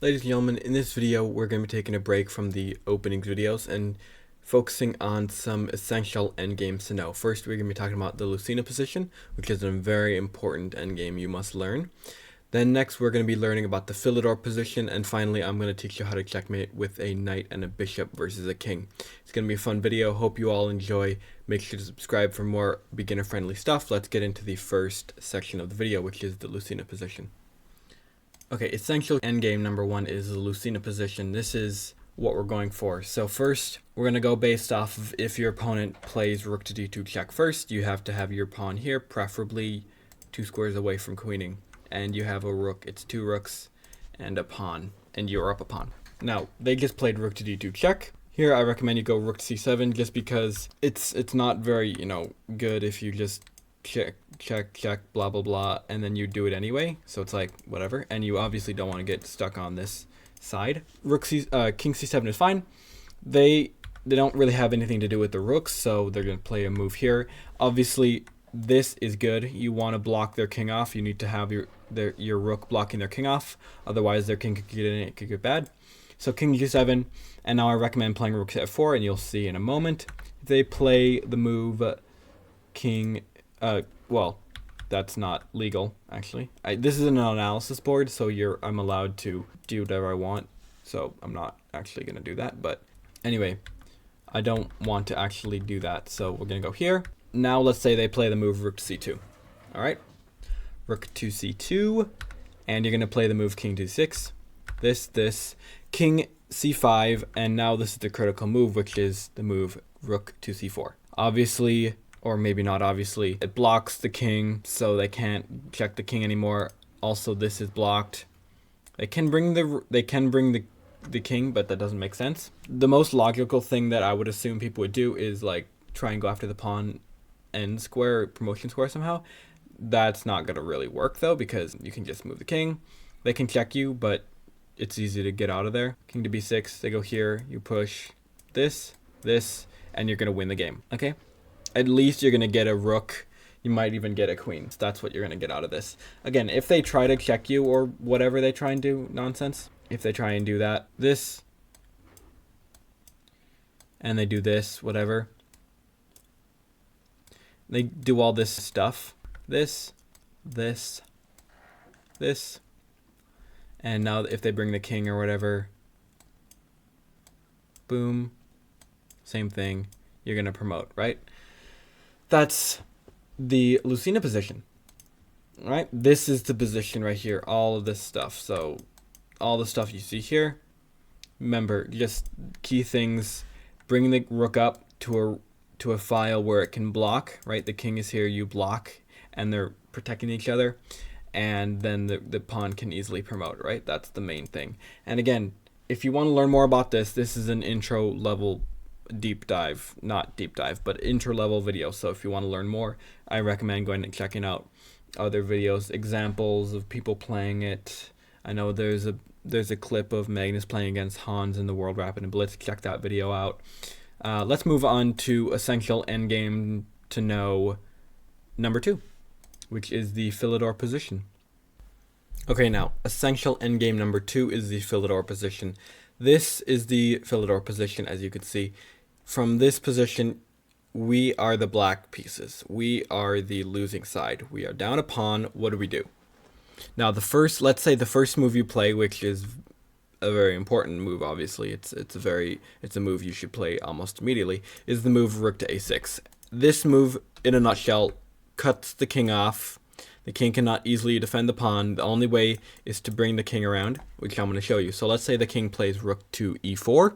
Ladies and gentlemen, in this video we're going to be taking a break from the openings videos and focusing on some essential endgames to know. First, we're going to be talking about the Lucina position, which is a very important endgame you must learn. Then next we're going to be learning about the Philidor position, and finally I'm going to teach you how to checkmate with a knight and a bishop versus a king. It's going to be a fun video. Hope you all enjoy. Make sure to subscribe for more beginner friendly stuff. Let's get into the first section of the video, which is the Lucina position. Okay, essential endgame number one is the Lucina position. This is what we're going for. So first, we're going to go based off of if your opponent plays rook to d2 check first, you have to have your pawn here, preferably 2 squares away from queening. And you have a rook, it's 2 rooks and a pawn, and you're up a pawn. Now, they just played rook to d2 check. Here, I recommend you go rook to c7 just because it's not very, good if you just check, blah, blah, blah, and then you do it anyway. So it's like, whatever. And you obviously don't want to get stuck on this side. King c7 is fine. They don't really have anything to do with the rooks, so they're going to play a move here. Obviously, this is good. You want to block their king off. You need to have your rook blocking their king off. Otherwise, their king could get in, it could get bad. So king g7, and now I recommend playing rook to f4, and you'll see in a moment. If they play the move king... well, that's not legal, actually. This is an analysis board, so I'm allowed to do whatever I want. So I'm not actually going to do that. But anyway, I don't want to actually do that. So we're going to go here. Now let's say they play the move rook to c2. All right. Rook to c2. And you're going to play the move king to c6. This. King c5. And now this is the critical move, which is the move rook to c4. Obviously... or maybe not obviously, it blocks the king, so they can't check the king anymore. Also, this is blocked. They can bring the king, but that doesn't make sense. The most logical thing that I would assume people would do is like try and go after the pawn end square, promotion square somehow. That's not gonna really work though, because you can just move the king. They can check you, but it's easy to get out of there. King to b6, they go here, you push this, and you're gonna win the game, okay? At least you're going to get a rook. You might even get a queen. So that's what you're going to get out of this. Again, if they try to check you or whatever they try and do, nonsense. If they try and do that, this, and they do this, whatever. They do all this stuff. This. And now if they bring the king or whatever, boom, same thing. You're going to promote, right? That's the Lucina position, right? This is the position right here, all of this stuff. So all the stuff you see here, remember, just key things, bring the rook up to a file where it can block, right? The king is here, you block, and they're protecting each other. And then the pawn can easily promote, right? That's the main thing. And again, if you want to learn more about this is an intro level deep dive, not deep dive, but intro level video. So if you want to learn more, I recommend going and checking out other videos, examples of people playing it. I know there's a clip of Magnus playing against Hans in the World Rapid and Blitz. Check that video out. Let's move on to essential endgame to know number 2, which is the Philidor position. Okay, now essential endgame number 2 is the Philidor position. This is the Philidor position, as you can see. From this position, we are the black pieces. We are the losing side. We are down a pawn. What do we do? Now, let's say the first move you play, which is a very important move, obviously. It's a move you should play almost immediately, is the move rook to a6. This move, in a nutshell, cuts the king off. The king cannot easily defend the pawn. The only way is to bring the king around, which I'm going to show you. So let's say the king plays rook to e4.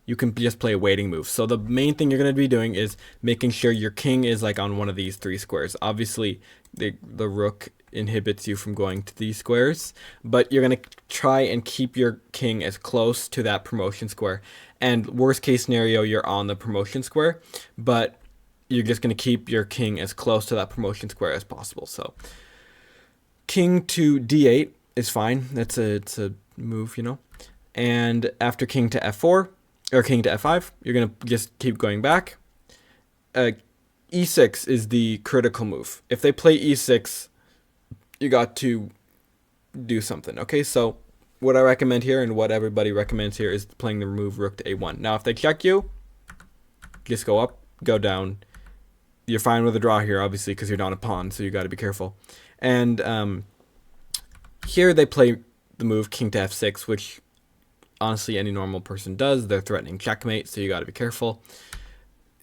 You can just play a waiting move. So the main thing you're going to be doing is making sure your king is like on one of these 3 squares. Obviously, the rook inhibits you from going to these squares, but you're going to try and keep your king as close to that promotion square. And worst case scenario, you're on the promotion square, but you're just going to keep your king as close to that promotion square as possible. So king to d8 is fine. It's a move, And after king to f4, or king to f5, you're going to just keep going back. E6 is the critical move. If they play e6, you got to do something. Okay, so what I recommend here and what everybody recommends here is playing the move rook to a1. Now, if they check you, just go up, go down. You're fine with a draw here, obviously, because you're down a pawn, so you got to be careful. And here they play the move king to f6, which honestly any normal person does. They're threatening checkmate, so you got to be careful.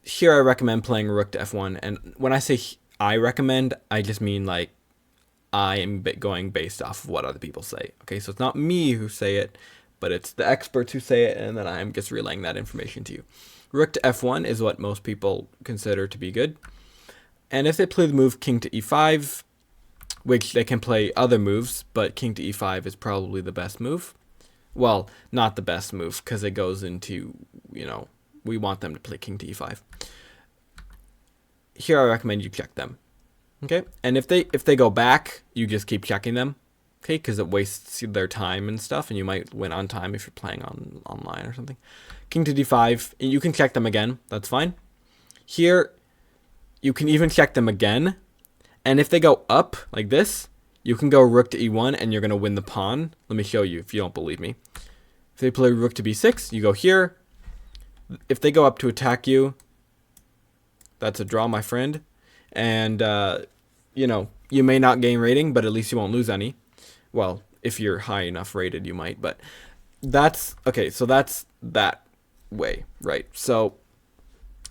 Here I recommend playing rook to f1, and when I say I recommend, I just mean like I am going based off of what other people say. Okay, so it's not me who say it, but it's the experts who say it, and then I'm just relaying that information to you. Rook to f1 is what most people consider to be good. And if they play the move king to e5, which they can play other moves, but king to e5 is probably the best move. Well, not the best move, because it goes into, you know, we want them to play king to e5. Here I recommend you check them. Okay, and if they go back, you just keep checking them. Okay, because it wastes their time and stuff, and you might win on time if you're playing online or something. King to d5, you can check them again. That's fine. Here, you can even check them again, and if they go up like this, you can go rook to e1, and you're going to win the pawn. Let me show you if you don't believe me. If they play rook to b6, you go here. If they go up to attack you, that's a draw, my friend. And, you know, you may not gain rating, but at least you won't lose any. Well, if you're high enough rated, you might. But that's, okay, so that's that way, right? So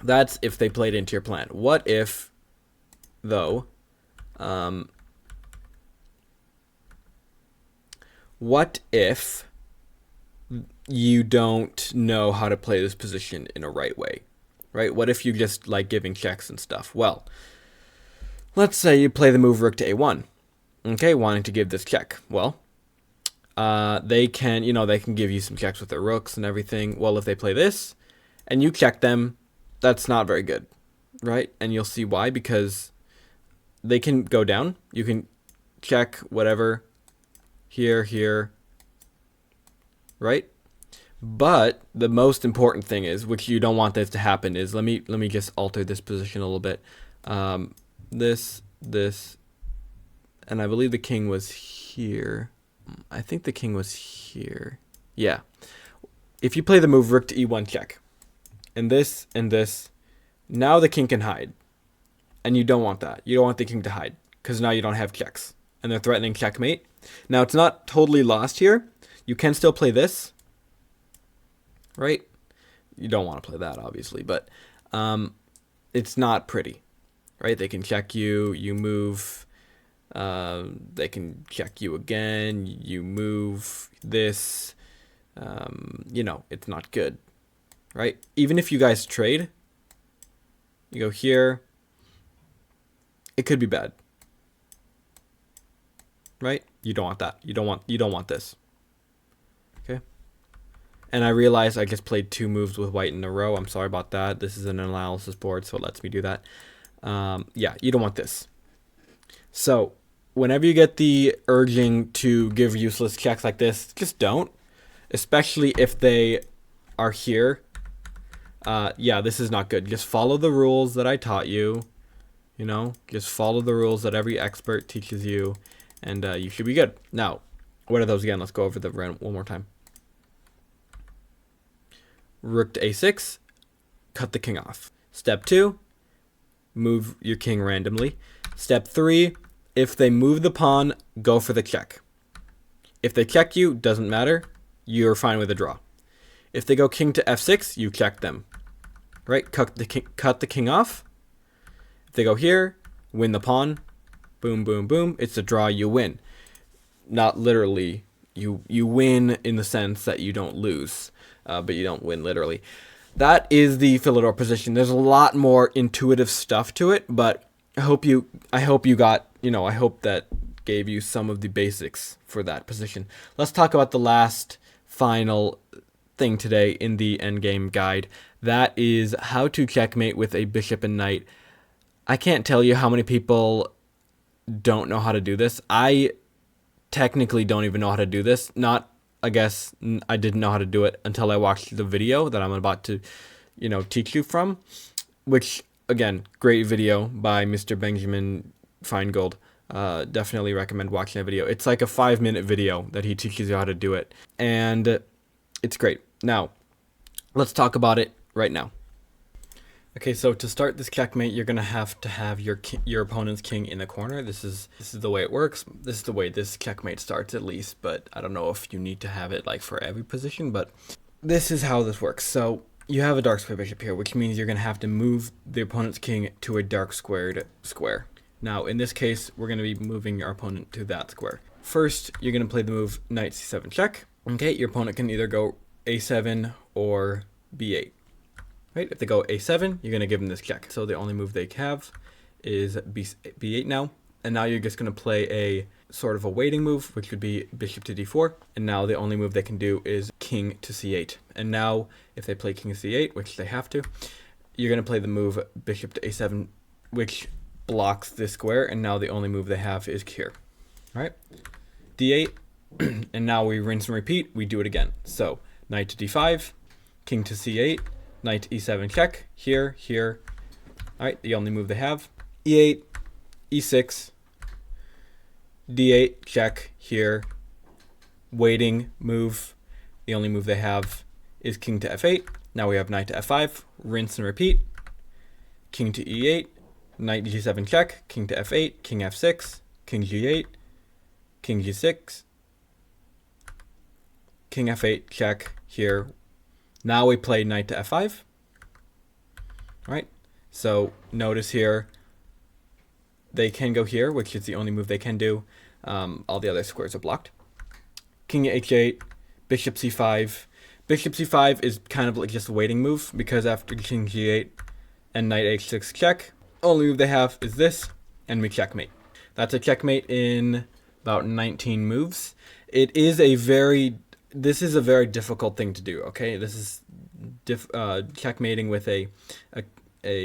that's if they played into your plan. What if, though, what if you don't know how to play this position in a right way, right? What if you just like giving checks and stuff? Well, let's say you play the move rook to a1, okay, wanting to give this check. Well, they can, you know, they can give you some checks with their rooks and everything. Well, if they play this and you check them, that's not very good, right? And you'll see why, because they can go down. You can check whatever here, right? But the most important thing is, which you don't want this to happen, is let me just alter this position a little bit. This, and I believe the king was here. I think the king was here. Yeah. If you play the move rook to e1 check, and this, now the king can hide. And you don't want that. You don't want the king to hide, because now you don't have checks. And they're threatening checkmate. Now, it's not totally lost here. You can still play this, right? You don't want to play that, obviously, but it's not pretty, right? They can check you, you move, they can check you again, you move this, you know, it's not good, right? Even if you guys trade, you go here, it could be bad, right? You don't want that. You don't want this. Okay. And I realized I just played 2 moves with white in a row. I'm sorry about that. This is an analysis board, so it lets me do that. Yeah, you don't want this. So whenever you get the urging to give useless checks like this, just don't. Especially if they are here. Yeah, this is not good. Just follow the rules that I taught you. You know, just follow the rules that every expert teaches you, and you should be good. Now, what are those again? Let's go over the run one more time. Rook to a6, cut the king off. Step 2, move your king randomly. Step 3, if they move the pawn, go for the check. If they check you, doesn't matter. You're fine with a draw. If they go king to f6, you check them. Right? Cut the king off. If they go here, win the pawn. Boom, boom, boom. It's a draw, you win. Not literally. You win in the sense that you don't lose, but you don't win literally. That is the Philidor position. There's a lot more intuitive stuff to it, but I hope you got, you know, I hope that gave you some of the basics for that position. Let's talk about the last final thing today in the endgame guide. That is how to checkmate with a bishop and knight. I can't tell you how many people don't know how to do this. I technically don't even know how to do this. I guess I didn't know how to do it until I watched the video that I'm about to, you know, teach you from, which, again, great video by Mr. Benjamin Finegold. definitely recommend watching that video. It's like a 5-minute video that he teaches you how to do it, and it's great. Now, let's talk about it right now. Okay, so to start this checkmate, you're gonna have to have your opponent's king in the corner. This is the way it works. This is the way this checkmate starts, at least. But I don't know if you need to have it like for every position. But this is how this works. So you have a dark square bishop here, which means you're gonna have to move the opponent's king to a dark squared square. Now, in this case, we're gonna be moving your opponent to that square. First, you're gonna play the move knight c7 check. Okay, your opponent can either go a7 or b8. Right, if they go a7, you're going to give them this check. So the only move they have is b8 now. And now you're just going to play a sort of a waiting move, which would be bishop to d4. And now the only move they can do is king to c8. And now if they play king to c8, which they have to, you're going to play the move bishop to a7, which blocks this square. And now the only move they have is here. All right, d8. And now we rinse and repeat. We do it again. So knight to d5, king to c8, knight e7 check, here, here. All right, the only move they have. e8, e6, d8 check, here. Waiting move. The only move they have is king to f8. Now we have knight to f5, rinse and repeat. King to e8, knight g7 check, king to f8, king f6, king g8, king g6, king f8 check, here. Now we play knight to f5. All right, so notice here, they can go here, which is the only move they can do. All the other squares are blocked. King h8, bishop c5. Bishop c5 is kind of like just a waiting move, because after king g8 and knight h6 check, only move they have is this, and we checkmate. That's a checkmate in about 19 moves. This is a very difficult thing to do, okay? This is checkmating with a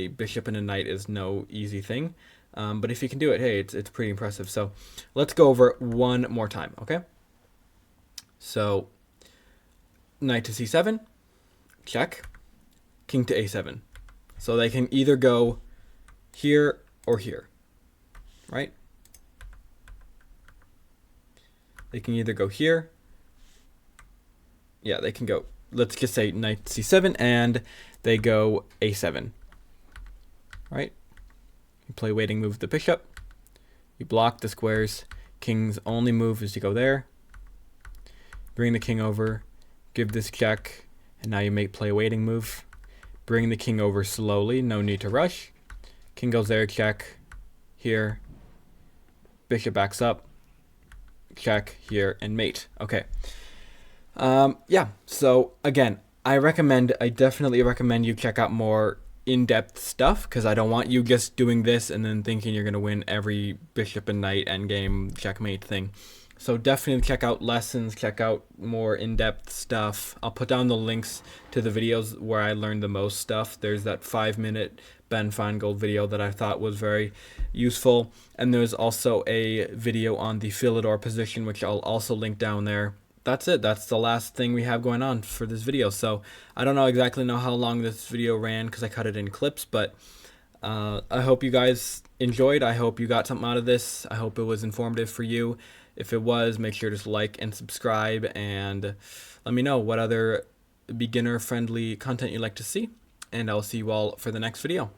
bishop and a knight is no easy thing. But if you can do it, hey, it's pretty impressive. So let's go over it one more time, okay? So knight to c7, check, king to a7. So they can either go here or here, right? They can either go here. Yeah, they can go, let's just say knight c7, and they go a7. Right? You play waiting move the bishop. You block the squares. King's only move is to go there. Bring the king over. Give this check. And now you play a waiting move. Bring the king over slowly. No need to rush. King goes there, check. Here. Bishop backs up. Check here and mate. Okay. Yeah, so again, I definitely recommend you check out more in-depth stuff, because I don't want you just doing this and then thinking you're going to win every bishop and knight endgame checkmate thing. So definitely check out lessons, check out more in-depth stuff. I'll put down the links to the videos where I learned the most stuff. There's that 5-minute Ben Finegold video that I thought was very useful. And there's also a video on the Philidor position, which I'll also link down there. That's it. That's the last thing we have going on for this video. So I don't exactly know how long this video ran, because I cut it in clips, but I hope you guys enjoyed. I hope you got something out of this. I hope it was informative for you. If it was, make sure to like and subscribe, and let me know what other beginner friendly content you'd like to see, and I'll see you all for the next video.